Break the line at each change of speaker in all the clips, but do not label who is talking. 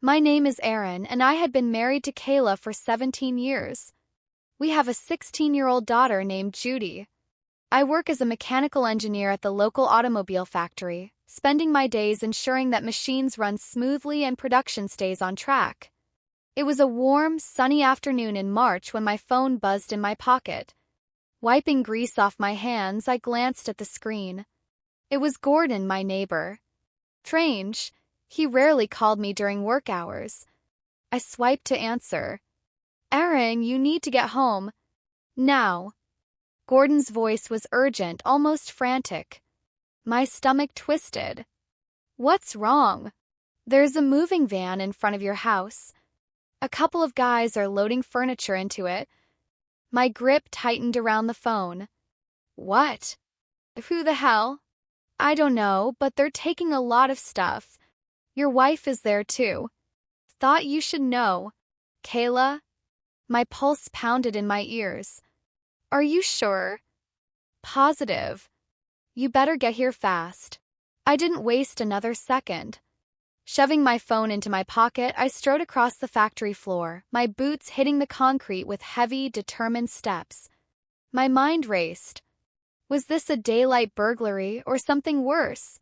My name is Aaron, and I had been married to Kayla for 17 years. We have a 16-year-old daughter named Judy. I work as a mechanical engineer at the local automobile factory, spending my days ensuring that machines run smoothly and production stays on track. It was a warm, sunny afternoon in March when my phone buzzed in my pocket. Wiping grease off my hands, I glanced at the screen. It was Gordon, my neighbor. Strange, he rarely called me during work hours. I swiped to answer. Aaron, you need to get home. Now. Gordon's voice was urgent, almost frantic. My stomach twisted. What's wrong? There's a moving van in front of your house. A couple of guys are loading furniture into it. My grip tightened around the phone. What? Who the hell? I don't know, but they're taking a lot of stuff. Your wife is there too. Thought you should know. Kayla? My pulse pounded in my ears. Are you sure? Positive. You better get here fast. I didn't waste another second. Shoving my phone into my pocket, I strode across the factory floor, my boots hitting the concrete with heavy, determined steps. My mind raced. Was this a daylight burglary or something worse?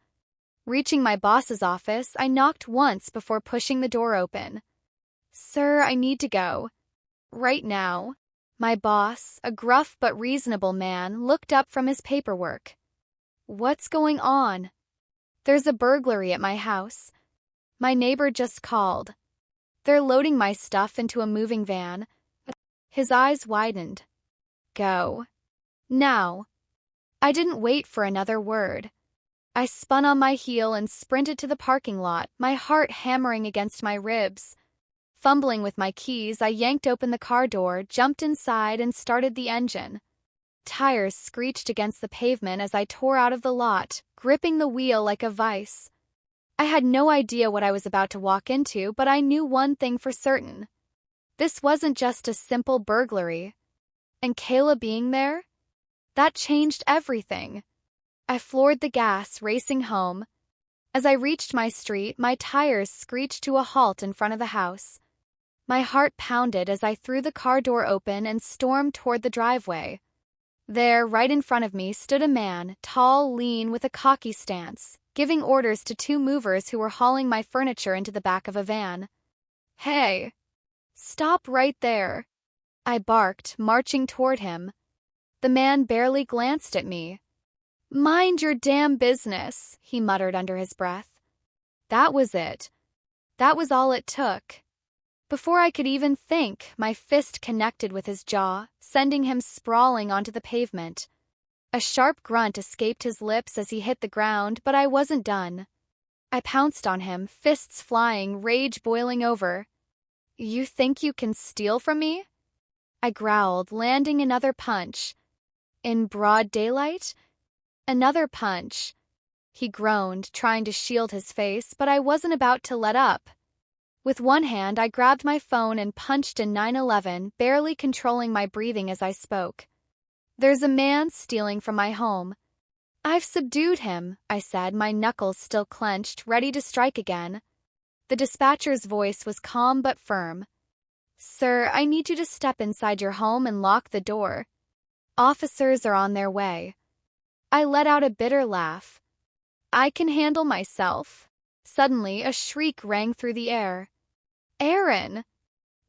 Reaching my boss's office, I knocked once before pushing the door open. Sir, I need to go. Right now. My boss, a gruff but reasonable man, looked up from his paperwork. What's going on? There's a burglary at my house. My neighbor just called. They're loading my stuff into a moving van. His eyes widened. Go. Now. I didn't wait for another word. I spun on my heel and sprinted to the parking lot, my heart hammering against my ribs. Fumbling with my keys, I yanked open the car door, jumped inside, and started the engine. Tires screeched against the pavement as I tore out of the lot, gripping the wheel like a vice. I had no idea what I was about to walk into, but I knew one thing for certain. This wasn't just a simple burglary. And Kayla being there? That changed everything. I floored the gas, racing home. As I reached my street, my tires screeched to a halt in front of the house. My heart pounded as I threw the car door open and stormed toward the driveway. There, right in front of me, stood a man, tall, lean, with a cocky stance, giving orders to two movers who were hauling my furniture into the back of a van. Hey! Stop right there! I barked, marching toward him. The man barely glanced at me. Mind your damn business, he muttered under his breath. That was it. That was all it took. Before I could even think, my fist connected with his jaw, sending him sprawling onto the pavement. A sharp grunt escaped his lips as he hit the ground, but I wasn't done. I pounced on him, fists flying, rage boiling over. You think you can steal from me? I growled, landing another punch. In broad daylight? Another punch. He groaned, trying to shield his face, but I wasn't about to let up. With one hand, I grabbed my phone and punched in 911, barely controlling my breathing as I spoke. There's a man stealing from my home. I've subdued him, I said, my knuckles still clenched, ready to strike again. The dispatcher's voice was calm but firm. Sir, I need you to step inside your home and lock the door. Officers are on their way. I let out a bitter laugh. I can handle myself. Suddenly, a shriek rang through the air. Aaron!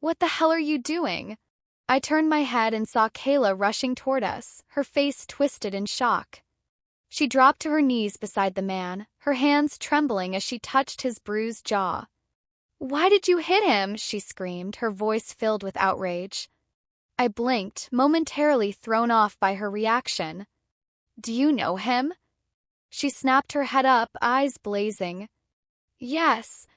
What the hell are you doing? I turned my head and saw Kayla rushing toward us, her face twisted in shock. She dropped to her knees beside the man, her hands trembling as she touched his bruised jaw. Why did you hit him? She screamed, her voice filled with outrage. I blinked, momentarily thrown off by her reaction. Do you know him? She snapped her head up, eyes blazing. Yes.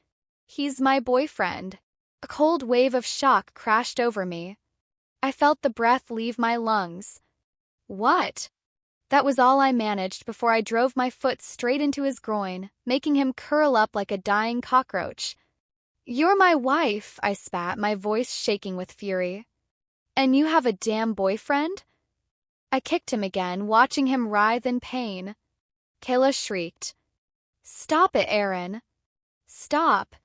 He's my boyfriend. A cold wave of shock crashed over me. I felt the breath leave my lungs. What? That was all I managed before I drove my foot straight into his groin, making him curl up like a dying cockroach. You're my wife, I spat, my voice shaking with fury. And you have a damn boyfriend? I kicked him again, watching him writhe in pain. Kayla shrieked. Stop it, Aaron. Stop.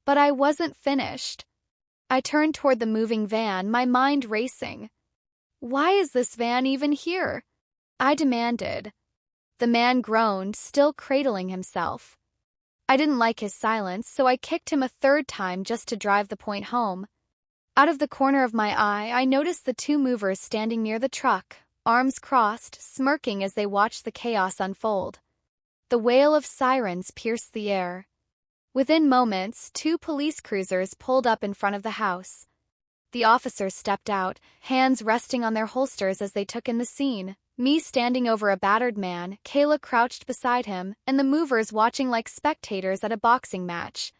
But I wasn't finished. I turned toward the moving van, my mind racing. Why is this van even here? I demanded. The man groaned, still cradling himself. I didn't like his silence, so I kicked him a third time just to drive the point home. Out of the corner of my eye, I noticed the two movers standing near the truck, arms crossed, smirking as they watched the chaos unfold. The wail of sirens pierced the air. Within moments, two police cruisers pulled up in front of the house. The officers stepped out, hands resting on their holsters as they took in the scene. Me standing over a battered man, Kayla crouched beside him, and the movers watching like spectators at a boxing match.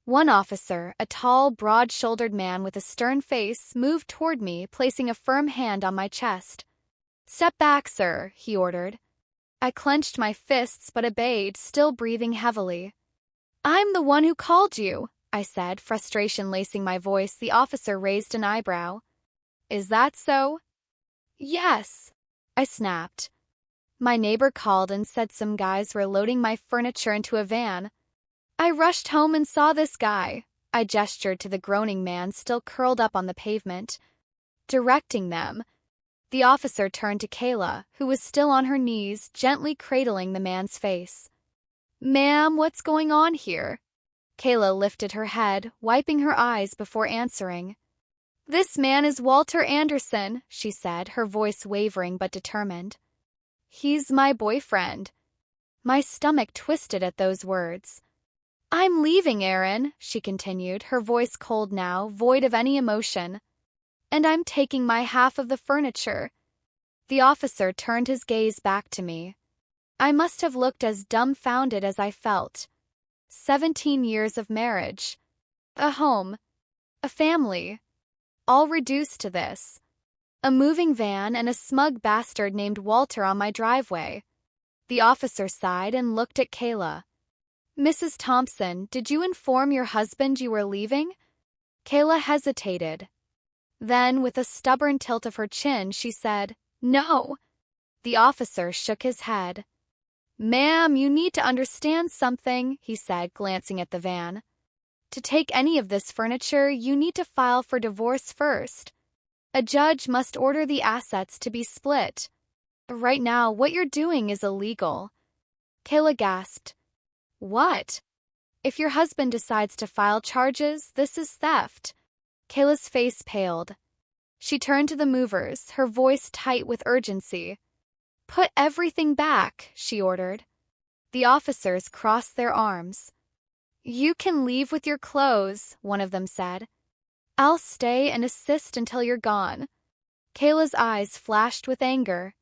One officer, a tall, broad-shouldered man with a stern face, moved toward me, placing a firm hand on my chest. "Step back, sir," he ordered. I clenched my fists but obeyed, still breathing heavily. "I'm the one who called you," I said, frustration lacing my voice. The officer raised an eyebrow. "Is that so?" "Yes," I snapped. "My neighbor called and said some guys were loading my furniture into a van. I rushed home and saw this guy." I gestured to the groaning man still curled up on the pavement. "Directing them." The officer turned to Kayla, who was still on her knees, gently cradling the man's face. "Ma'am, what's going on here?" Kayla lifted her head, wiping her eyes before answering. "This man is Walter Anderson," she said, her voice wavering but determined. "He's my boyfriend." My stomach twisted at those words. "I'm leaving, Aaron," she continued, her voice cold now, void of any emotion. "And I'm taking my half of the furniture." The officer turned his gaze back to me. I must have looked as dumbfounded as I felt. 17 years of marriage. A home. A family. All reduced to this. A moving van and a smug bastard named Walter on my driveway. The officer sighed and looked at Kayla. "Mrs. Thompson, did you inform your husband you were leaving?" Kayla hesitated. Then, with a stubborn tilt of her chin, she said, "No." The officer shook his head. "Ma'am, you need to understand something," he said, glancing at the van. "To take any of this furniture, you need to file for divorce first. A judge must order the assets to be split. Right now, what you're doing is illegal." Kayla gasped. "What?" "If your husband decides to file charges, this is theft." Kayla's face paled. She turned to the movers, her voice tight with urgency. "Put everything back," she ordered. The officers crossed their arms. "You can leave with your clothes," one of them said. "I'll stay and assist until you're gone." Kayla's eyes flashed with anger.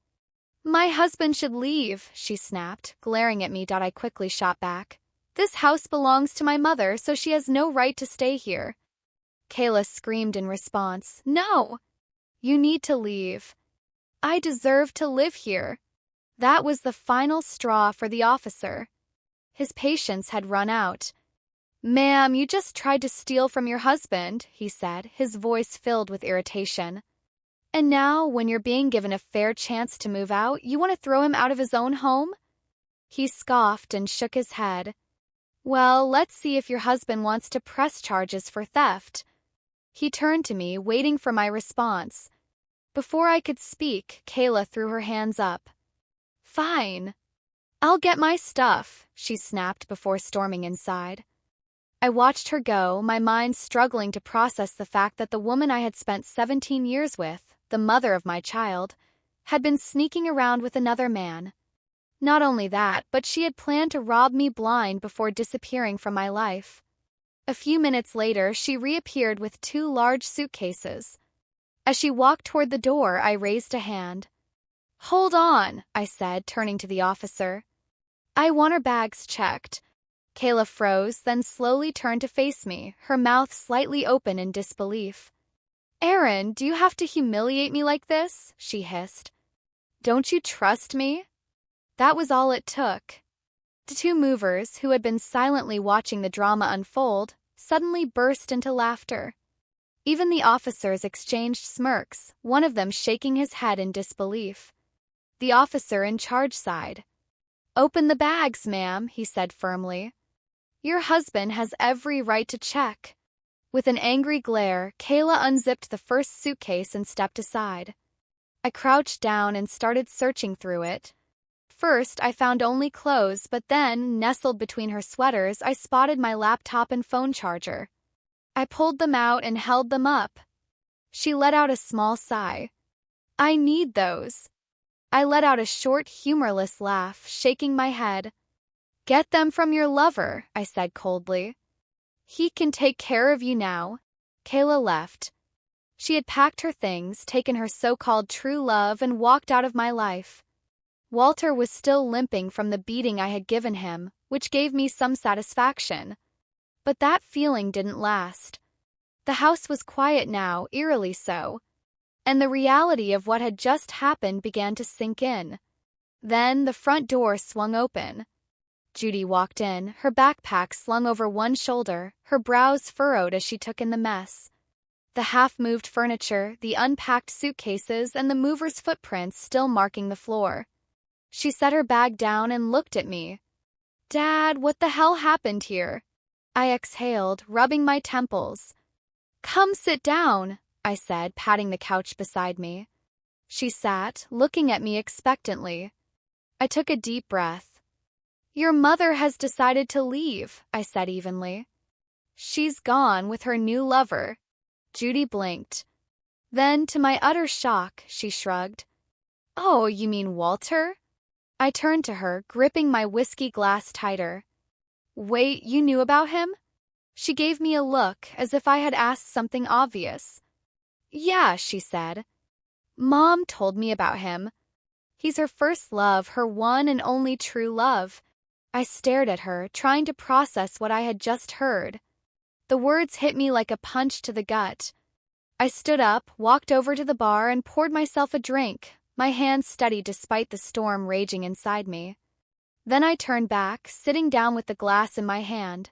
"My husband should leave," she snapped, glaring at me. I quickly shot back. "This house belongs to my mother, so she has no right to stay here." Kayla screamed in response, "No! You need to leave. I deserve to live here." That was the final straw for the officer. His patience had run out. "Ma'am, you just tried to steal from your husband," he said, his voice filled with irritation. "And now, when you're being given a fair chance to move out, you want to throw him out of his own home?" He scoffed and shook his head. "Well, let's see if your husband wants to press charges for theft." He turned to me, waiting for my response. Before I could speak, Kayla threw her hands up. "Fine. I'll get my stuff," she snapped before storming inside. I watched her go, my mind struggling to process the fact that the woman I had spent 17 years with, the mother of my child, had been sneaking around with another man. Not only that, but she had planned to rob me blind before disappearing from my life. A few minutes later, she reappeared with 2 large suitcases. As she walked toward the door, I raised a hand. "Hold on," I said, turning to the officer. "I want her bags checked." Kayla froze, then slowly turned to face me, her mouth slightly open in disbelief. "Aaron, do you have to humiliate me like this?" she hissed. "Don't you trust me?" That was all it took. The 2 movers, who had been silently watching the drama unfold, suddenly burst into laughter. Even the officers exchanged smirks, one of them shaking his head in disbelief. The officer in charge sighed. "Open the bags, ma'am," he said firmly. Your husband has every right to check. With an angry glare, Kayla unzipped the first suitcase and stepped aside. I crouched down and started searching through it. First, I found only clothes, but then, nestled between her sweaters, I spotted my laptop and phone charger. I pulled them out and held them up. She let out a small sigh. I need those. I let out a short, humorless laugh, shaking my head. Get them from your lover, I said coldly. He can take care of you now. Kayla left. She had packed her things, taken her so-called true love, and walked out of my life. Walter was still limping from the beating I had given him, which gave me some satisfaction. But that feeling didn't last. The house was quiet now, eerily so, and the reality of what had just happened began to sink in. Then the front door swung open. Judy walked in, her backpack slung over one shoulder, her brows furrowed as she took in the mess. The half-moved furniture, the unpacked suitcases, and the mover's footprints still marking the floor. She set her bag down and looked at me. Dad, what the hell happened here? I exhaled, rubbing my temples. Come sit down, I said, patting the couch beside me. She sat, looking at me expectantly. I took a deep breath. Your mother has decided to leave, I said evenly. She's gone with her new lover. Judy blinked. Then, to my utter shock, she shrugged. Oh, you mean Walter? I turned to her, gripping my whiskey glass tighter. Wait, you knew about him? She gave me a look, as if I had asked something obvious. Yeah, she said. Mom told me about him. He's her first love, her one and only true love. I stared at her, trying to process what I had just heard. The words hit me like a punch to the gut. I stood up, walked over to the bar, and poured myself a drink, my hands steady despite the storm raging inside me. Then I turned back, sitting down with the glass in my hand.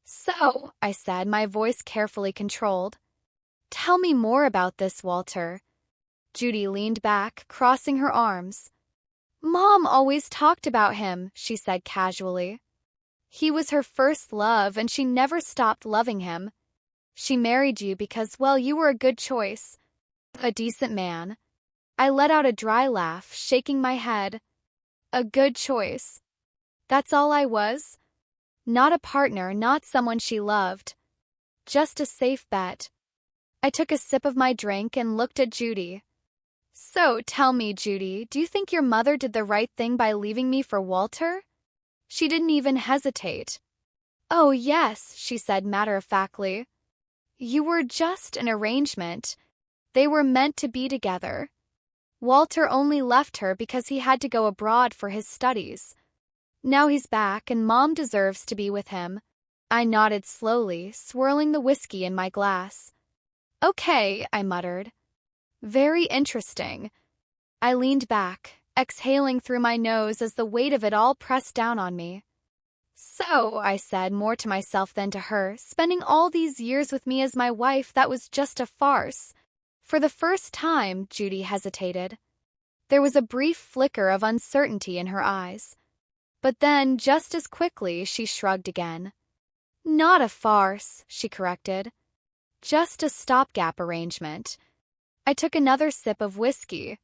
So, I said, my voice carefully controlled. Tell me more about this, Walter. Judy leaned back, crossing her arms. Mom always talked about him, she said casually. He was her first love, and she never stopped loving him. She married you because, well, you were a good choice. A decent man. I let out a dry laugh, shaking my head. A good choice. That's all I was? Not a partner, not someone she loved. Just a safe bet. I took a sip of my drink and looked at Judy. So, tell me, Judy, do you think your mother did the right thing by leaving me for Walter? She didn't even hesitate. Oh, yes, she said matter-of-factly. You were just an arrangement. They were meant to be together. Walter only left her because he had to go abroad for his studies. Now he's back, and Mom deserves to be with him. I nodded slowly, swirling the whiskey in my glass. Okay, I muttered. Very interesting. I leaned back, exhaling through my nose as the weight of it all pressed down on me. So, I said, more to myself than to her, spending all these years with me as my wife, that was just a farce. For the first time, Judy hesitated. There was a brief flicker of uncertainty in her eyes. But then, just as quickly, she shrugged again. Not a farce, she corrected. Just a stopgap arrangement. I took another sip of whiskey.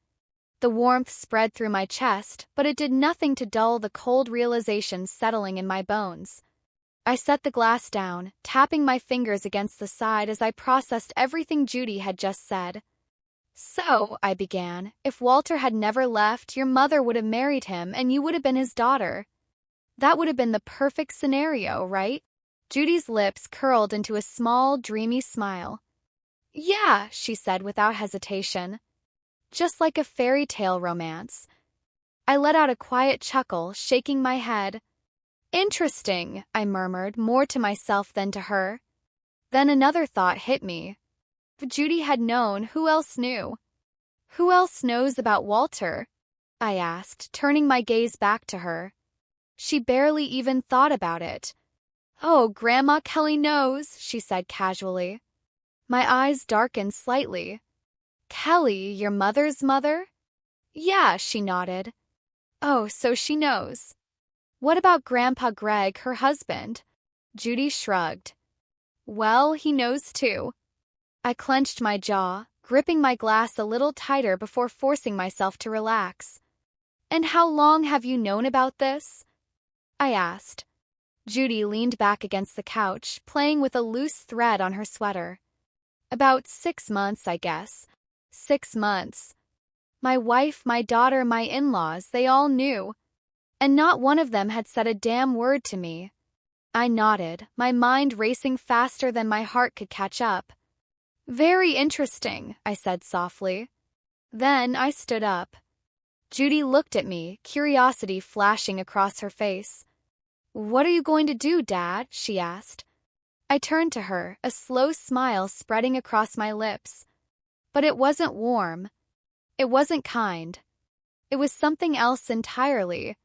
The warmth spread through my chest, but it did nothing to dull the cold realization settling in my bones. I set the glass down, tapping my fingers against the side as I processed everything Judy had just said. So, I began, if Walter had never left, your mother would have married him and you would have been his daughter. That would have been the perfect scenario, right? Judy's lips curled into a small, dreamy smile. Yeah, she said without hesitation. Just like a fairy tale romance. I let out a quiet chuckle, shaking my head. Interesting, I murmured, more to myself than to her. Then another thought hit me. If Judy had known, who else knew? Who else knows about Walter? I asked, turning my gaze back to her. She barely even thought about it. Oh, Grandma Kelly knows, she said casually. My eyes darkened slightly. Kelly, your mother's mother? Yeah, she nodded. Oh, so she knows. What about Grandpa Greg, her husband? Judy shrugged. Well, he knows too. I clenched my jaw, gripping my glass a little tighter before forcing myself to relax. And how long have you known about this? I asked. Judy leaned back against the couch, playing with a loose thread on her sweater. About 6 months, I guess. 6 months. My wife, my daughter, my in-laws, they all knew. And not one of them had said a damn word to me. I nodded, my mind racing faster than my heart could catch up. Very interesting, I said softly. Then I stood up. Judy looked at me, curiosity flashing across her face. What are you going to do, Dad? She asked. I turned to her, a slow smile spreading across my lips. But it wasn't warm. It wasn't kind. It was something else entirely.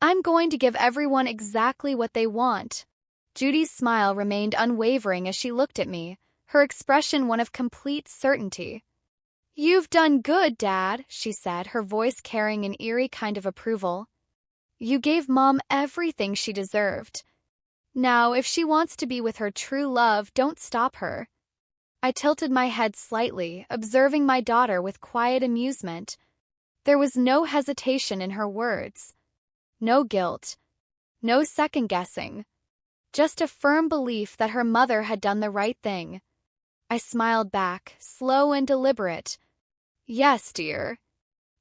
I'm going to give everyone exactly what they want. Judy's smile remained unwavering as she looked at me, her expression one of complete certainty. You've done good, Dad, she said, her voice carrying an eerie kind of approval. You gave Mom everything she deserved. Now, if she wants to be with her true love, don't stop her. I tilted my head slightly, observing my daughter with quiet amusement. There was no hesitation in her words. No guilt. No second-guessing. Just a firm belief that her mother had done the right thing. I smiled back, slow and deliberate. Yes, dear.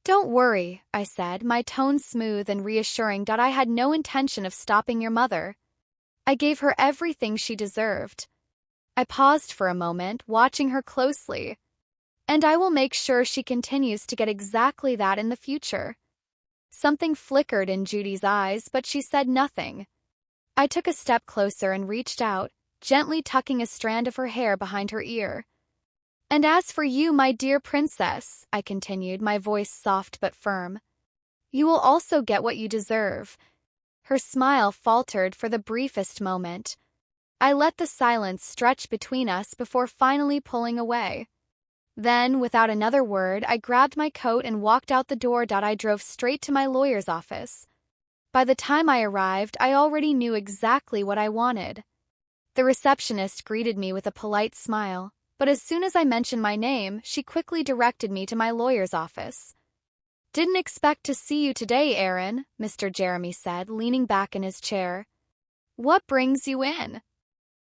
Don't worry, I said, my tone smooth and reassuring that I had no intention of stopping your mother. I gave her everything she deserved. I paused for a moment, watching her closely. And I will make sure she continues to get exactly that in the future. Something flickered in Judy's eyes, but she said nothing. I took a step closer and reached out, gently tucking a strand of her hair behind her ear. And as for you, my dear princess, I continued, my voice soft but firm, you will also get what you deserve. Her smile faltered for the briefest moment. I let the silence stretch between us before finally pulling away. Then, without another word, I grabbed my coat and walked out the door. I drove straight to my lawyer's office. By the time I arrived, I already knew exactly what I wanted. The receptionist greeted me with a polite smile, but as soon as I mentioned my name, she quickly directed me to my lawyer's office. Didn't expect to see you today, Aaron, Mr. Jeremy said, leaning back in his chair. What brings you in?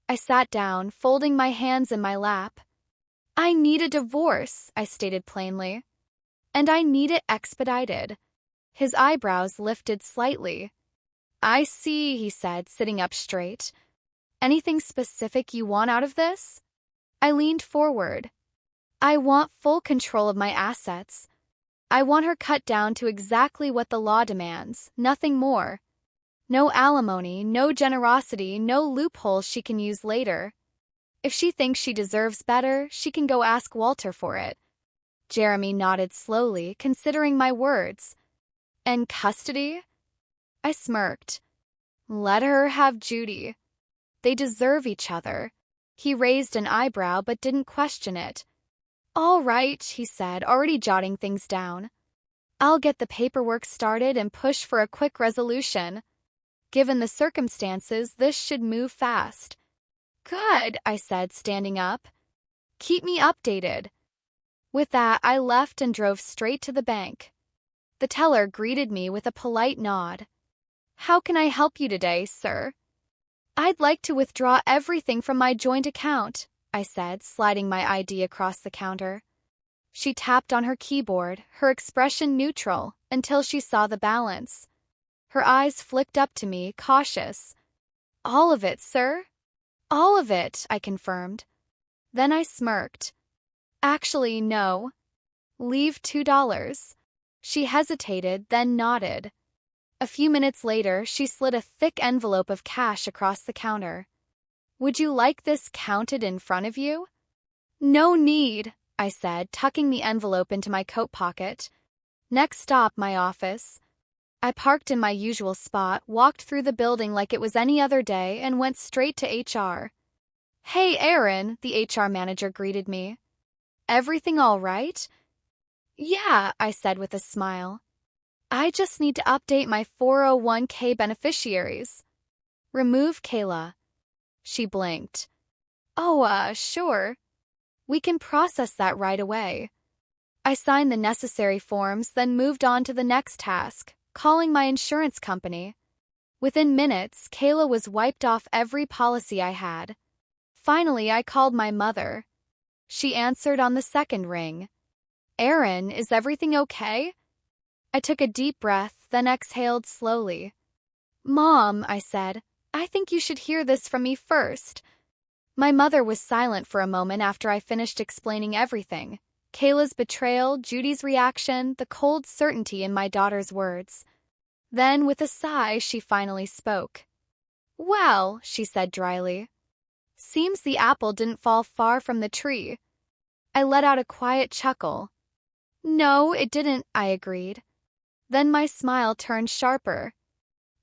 I sat down, folding my hands in my lap. I need a divorce, I stated plainly. And I need it expedited. His eyebrows lifted slightly. I see, he said, sitting up straight. Anything specific you want out of this? I leaned forward. I want full control of my assets. I want her cut down to exactly what the law demands, nothing more. No alimony, no generosity, no loopholes she can use later. If she thinks she deserves better, she can go ask Walter for it. Jeremy nodded slowly, considering my words. And custody? I smirked. Let her have Judy. They deserve each other. He raised an eyebrow but didn't question it. All right, he said, already jotting things down. I'll get the paperwork started and push for a quick resolution. Given the circumstances, this should move fast. Good, I said, standing up. Keep me updated. With that, I left and drove straight to the bank. The teller greeted me with a polite nod. How can I help you today, sir? I'd like to withdraw everything from my joint account, I said, sliding my ID across the counter. She tapped on her keyboard, her expression neutral, until she saw the balance. Her eyes flicked up to me, cautious. All of it, sir? All of it, I confirmed. Then I smirked. Actually, no. Leave $2. She hesitated, then nodded. A few minutes later, she slid a thick envelope of cash across the counter. Would you like this counted in front of you? No need, I said, tucking the envelope into my coat pocket. Next stop, my office. I parked in my usual spot, walked through the building like it was any other day, and went straight to HR. Hey, Aaron, the HR manager greeted me. Everything all right? Yeah, I said with a smile. I just need to update my 401k beneficiaries. Remove Kayla. She blinked. Oh, sure. We can process that right away. I signed the necessary forms, then moved on to the next task, calling my insurance company. Within minutes, Kayla was wiped off every policy I had. Finally, I called my mother. She answered on the second ring. Erin, is everything okay? I took a deep breath, then exhaled slowly. Mom, I said, I think you should hear this from me first. My mother was silent for a moment after I finished explaining everything. Kayla's betrayal, Judy's reaction, the cold certainty in my daughter's words. Then, with a sigh, she finally spoke. Well, she said dryly. Seems the apple didn't fall far from the tree. I let out a quiet chuckle. No, it didn't, I agreed. Then my smile turned sharper.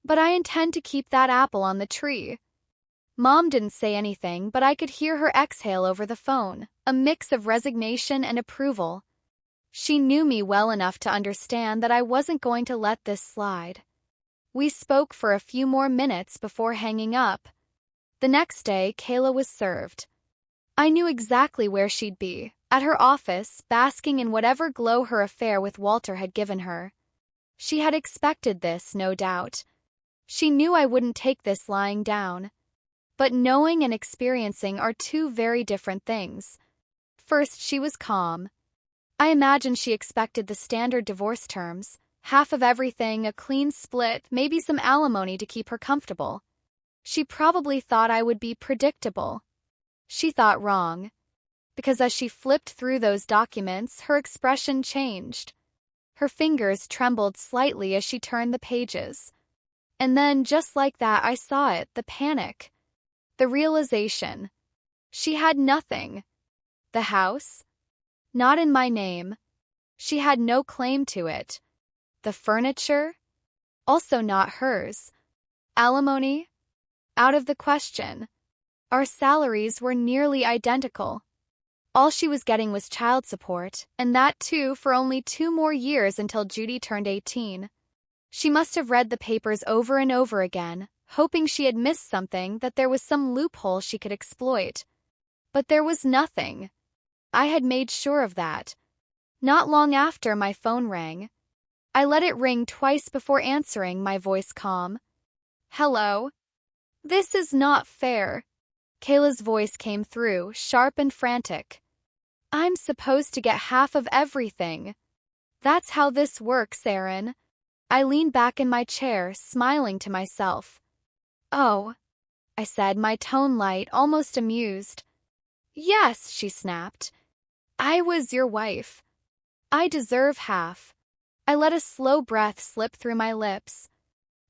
But I intend to keep that apple on the tree. Mom didn't say anything, but I could hear her exhale over the phone, a mix of resignation and approval. She knew me well enough to understand that I wasn't going to let this slide. We spoke for a few more minutes before hanging up. The next day, Kayla was served. I knew exactly where she'd be, at her office, basking in whatever glow her affair with Walter had given her. She had expected this, no doubt. She knew I wouldn't take this lying down. But knowing and experiencing are two very different things. First, she was calm. I imagined she expected the standard divorce terms, half of everything, a clean split, maybe some alimony to keep her comfortable. She probably thought I would be predictable. She thought wrong. Because as she flipped through those documents, her expression changed. Her fingers trembled slightly as she turned the pages. And then, just like that, I saw it, the panic. The realization. She had nothing. The house? Not in my name. She had no claim to it. The furniture? Also not hers. Alimony? Out of the question. Our salaries were nearly identical. All she was getting was child support, and that too for only 2 more years until Judy turned 18. She must have read the papers over and over again, hoping she had missed something, that there was some loophole she could exploit. But there was nothing. I had made sure of that. Not long after, my phone rang. I let it ring twice before answering, my voice calm. Hello? This is not fair. Kayla's voice came through, sharp and frantic. I'm supposed to get half of everything. That's how this works, Erin. I leaned back in my chair, smiling to myself. Oh, I said, my tone light, almost amused. Yes, she snapped. I was your wife. I deserve half. I let a slow breath slip through my lips.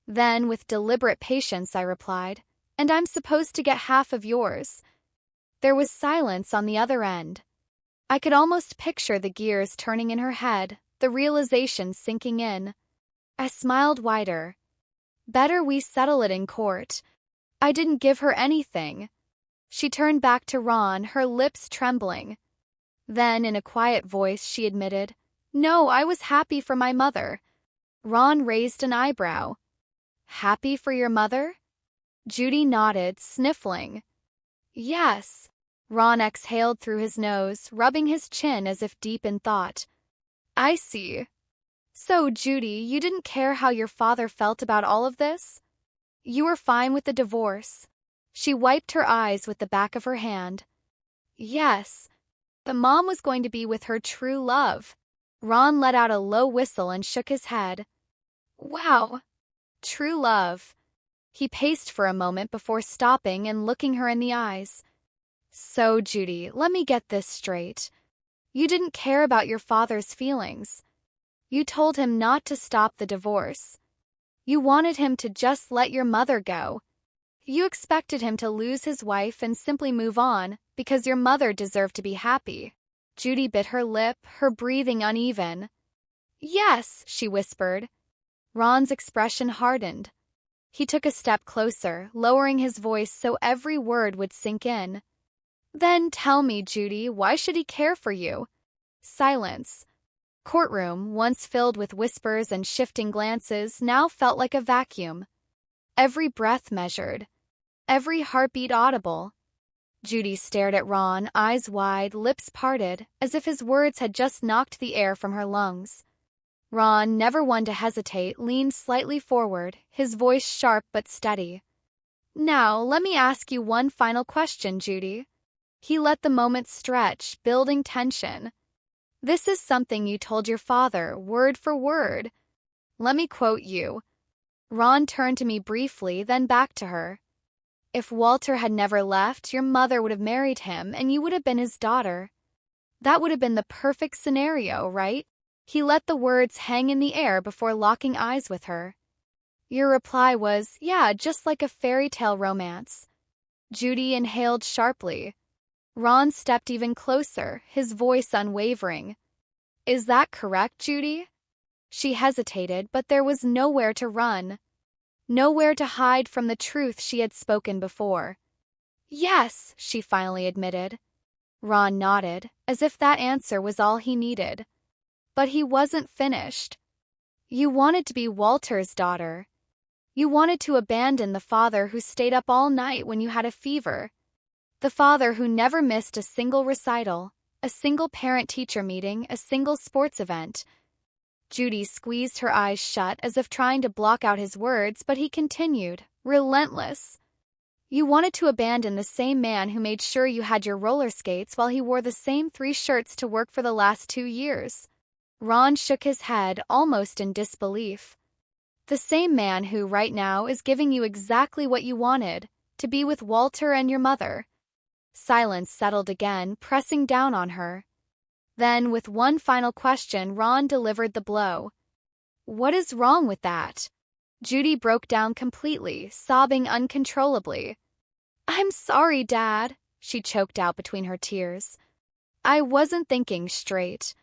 Then, with deliberate patience, I replied, and I'm supposed to get half of yours. There was silence on the other end. I could almost picture the gears turning in her head, the realization sinking in. I smiled wider. Better we settle it in court. I didn't give her anything. She turned back to Ron, her lips trembling. Then, in a quiet voice, she admitted, No, I was happy for my mother. Ron raised an eyebrow. Happy for your mother? Judy nodded, sniffling. Yes. Ron exhaled through his nose, rubbing his chin as if deep in thought. I see. So, Judy, you didn't care how your father felt about all of this? You were fine with the divorce. She wiped her eyes with the back of her hand. Yes. But Mom was going to be with her true love. Ron let out a low whistle and shook his head. Wow. True love. He paced for a moment before stopping and looking her in the eyes. So, Judy, let me get this straight. You didn't care about your father's feelings. You told him not to stop the divorce. You wanted him to just let your mother go. You expected him to lose his wife and simply move on because your mother deserved to be happy. Judy bit her lip, her breathing uneven. Yes, she whispered. Ron's expression hardened. He took a step closer, lowering his voice so every word would sink in. Then tell me, Judy, why should he care for you? Silence. Courtroom, once filled with whispers and shifting glances, now felt like a vacuum. Every breath measured. every heartbeat audible. Judy stared at Ron, eyes wide, lips parted, as if his words had just knocked the air from her lungs. Ron, never one to hesitate, leaned slightly forward, his voice sharp but steady. "Now, let me ask you one final question, Judy." He let the moment stretch, building tension. "This is something you told your father, word for word. Let me quote you." Ron turned to me briefly, then back to her. "If Walter had never left, your mother would have married him, and you would have been his daughter. That would have been the perfect scenario, right?" He let the words hang in the air before locking eyes with her. "Your reply was, yeah, just like a fairy tale romance." Judy inhaled sharply. Ron stepped even closer, his voice unwavering. "Is that correct, Judy?" She hesitated, but there was nowhere to run. Nowhere to hide from the truth she had spoken before. "Yes," she finally admitted. Ron nodded, as if that answer was all he needed. But he wasn't finished. "You wanted to be Walter's daughter. You wanted to abandon the father who stayed up all night when you had a fever. The father who never missed a single recital, a single parent-teacher meeting, a single sports event." Judy squeezed her eyes shut as if trying to block out his words, but he continued, relentless. "You wanted to abandon the same man who made sure you had your roller skates while he wore the same 3 shirts to work for the last 2 years. Ron shook his head, almost in disbelief. "The same man who, right now, is giving you exactly what you wanted, to be with Walter and your mother." Silence settled again, pressing down on her. Then, with one final question, Ron delivered the blow. "What is wrong with that?" Judy broke down completely, sobbing uncontrollably. "I'm sorry, Dad," she choked out between her tears. "I wasn't thinking straight.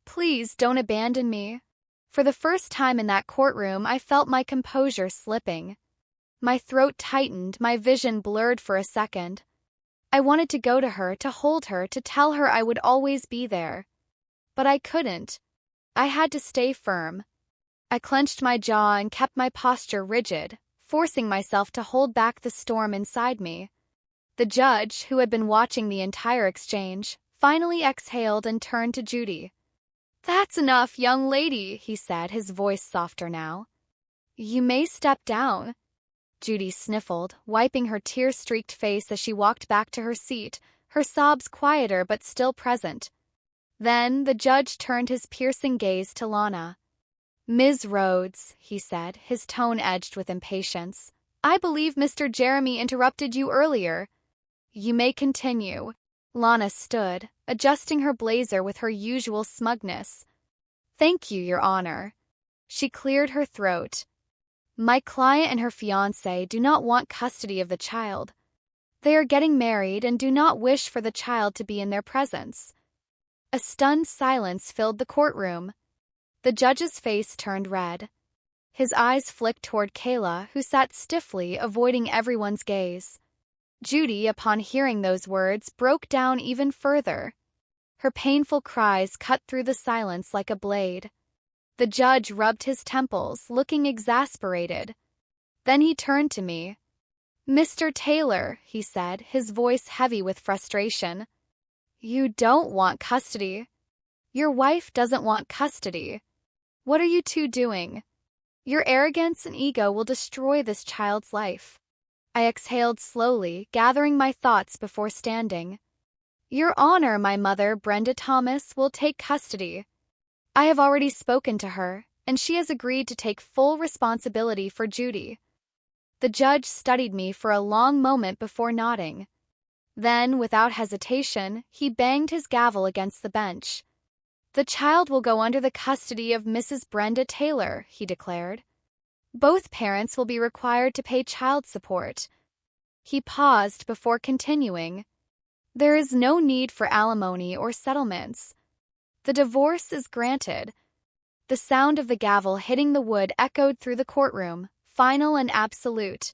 Please don't abandon me." For the first time in that courtroom, I felt my composure slipping. My throat tightened, my vision blurred for a second. I wanted to go to her, to hold her, to tell her I would always be there. But I couldn't. I had to stay firm. I clenched my jaw and kept my posture rigid, forcing myself to hold back the storm inside me. The judge, who had been watching the entire exchange, finally exhaled and turned to Judy. "That's enough, young lady," he said, his voice softer now. "You may step down." Judy sniffled, wiping her tear-streaked face as she walked back to her seat, her sobs quieter but still present. Then the judge turned his piercing gaze to Lana. "Ms. Rhodes," he said, his tone edged with impatience, "I believe Mr. Jeremy interrupted you earlier. You may continue." Lana stood, adjusting her blazer with her usual smugness. "Thank you, Your Honor." She cleared her throat. "My client and her fiancé do not want custody of the child. They are getting married and do not wish for the child to be in their presence." A stunned silence filled the courtroom. The judge's face turned red. His eyes flicked toward Kayla, who sat stiffly, avoiding everyone's gaze. Judy, upon hearing those words, broke down even further. Her painful cries cut through the silence like a blade. The judge rubbed his temples, looking exasperated. Then he turned to me. "Mr. Taylor," he said, his voice heavy with frustration. "You don't want custody. Your wife doesn't want custody. What are you two doing? Your arrogance and ego will destroy this child's life." I exhaled slowly, gathering my thoughts before standing. "Your Honor, my mother, Brenda Thomas, will take custody. I have already spoken to her, and she has agreed to take full responsibility for Judy." The judge studied me for a long moment before nodding. Then, without hesitation, he banged his gavel against the bench. "The child will go under the custody of Mrs. Brenda Taylor," he declared. "Both parents will be required to pay child support." He paused before continuing. "There is no need for alimony or settlements. The divorce is granted." The sound of the gavel hitting the wood echoed through the courtroom, final and absolute.